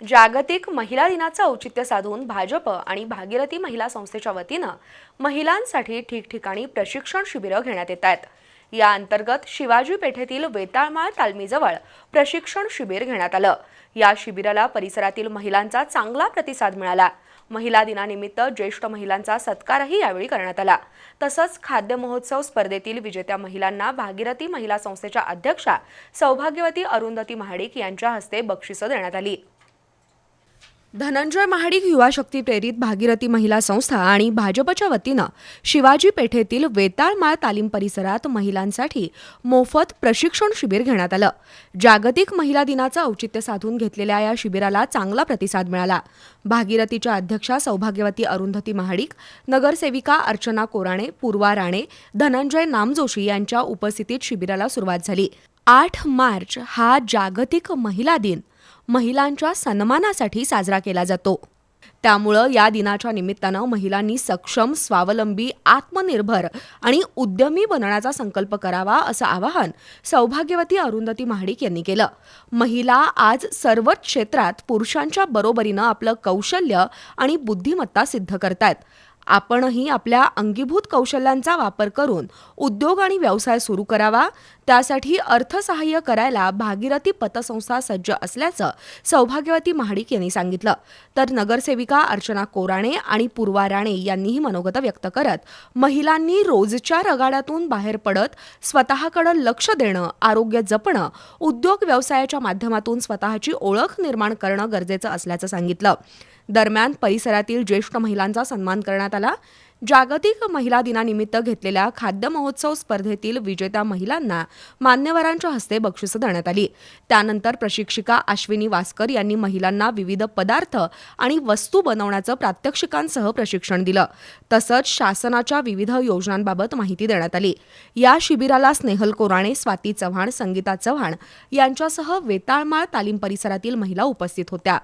जागतिक महिला दिनाचं औचित्य साधून भाजप आणि भागीरथी महिला संस्थेच्या वतीनं महिलांसाठी ठिकठिकाणी प्रशिक्षण शिबिरं घेण्यात येत आहेत। या अंतर्गत शिवाजी पेठेतील वेताळमाळ तालमीजवळ प्रशिक्षण शिबिर घेण्यात आलं। या शिबिराला परिसरातील महिलांचा चांगला प्रतिसाद मिळाला। महिला दिनानिमित्त ज्येष्ठ महिलांचा सत्कारही यावेळी करण्यात आला। तसंच खाद्य महोत्सव स्पर्धेतील विजेत्या महिलांना भागीरथी महिला संस्थेच्या अध्यक्षा सौभाग्यवती अरुंधती महाडिक यांच्या हस्ते बक्षिसं देण्यात आली। धनंजय महाडिक युवा शक्ती प्रेरित भागीरथी महिला संस्था आणि भाजपच्या वतीनं शिवाजी पेठेतील वेताळमाळ तालीम परिसरात महिलांसाठी मोफत प्रशिक्षण शिबिर घेण्यात आलं। जागतिक महिला दिनाचं औचित्य साधून घेतलेल्या या शिबिराला चांगला प्रतिसाद मिळाला। भागीरथीच्या अध्यक्षा सौभाग्यवती अरुंधती महाडिक, नगरसेविका अर्चना कोराणे, पूर्वा राणे, धनंजय नामजोशी यांच्या उपस्थितीत शिबिराला सुरुवात झाली। 8 मार्च हा जागतिक महिला दिन महिलांच्या सन्मानासाठी साजरा केला जातो। त्यामुळे या दिनाच्या निमित्तानं महिलांनी सक्षम, स्वावलंबी, आत्मनिर्भर आणि उद्यमी बनण्याचा संकल्प करावा असं आवाहन सौभाग्यवती अरुंधती महाडिक यांनी केलं। महिला आज सर्वच क्षेत्रात पुरुषांच्या बरोबरीनं आपलं कौशल्य आणि बुद्धिमत्ता सिद्ध करतायत। आपणही आपल्या अंगीभूत कौशल्यांचा वापर करून उद्योग आणि व्यवसाय सुरू करावा। त्यासाठी अर्थसहाय्य करायला भागीरथी पतसंस्था सज्ज असल्याचं सौभाग्यवती महाडिक यांनी सांगितलं। तर नगरसेविका अर्चना कोराणे आणि पूर्वा राणे यांनीही मनोगत व्यक्त करत महिलांनी रोजच्या रगाड्यातून बाहेर पडत स्वतःकडे लक्ष देणं, आरोग्य जपणं, उद्योग व्यवसायाच्या माध्यमातून स्वतःची ओळख निर्माण करणं गरजेचं असल्याचं सांगितलं। दरम्यान परिसरातील ज्येष्ठ महिलांचा सन्मान करण्यात आला। जागतिक महिला दिनानिमित्त घेतलेल्या खाद्य महोत्सव स्पर्धेतील विजेत्या महिलांना मान्यवरांच्या हस्ते बक्षिसं देण्यात आली। त्यानंतर प्रशिक्षिका अश्विनी वास्कर यांनी महिलांना विविध पदार्थ आणि वस्तू बनवण्याचं प्रात्यक्षिकांसह प्रशिक्षण दिलं। तसंच शासनाच्या विविध योजनांबाबत माहिती देण्यात आली। या शिबिराला स्नेहल कोराणे, स्वाती चव्हाण, संगीता चव्हाण यांच्यासह वेताळमाळ तालीम परिसरातील महिला उपस्थित होत्या।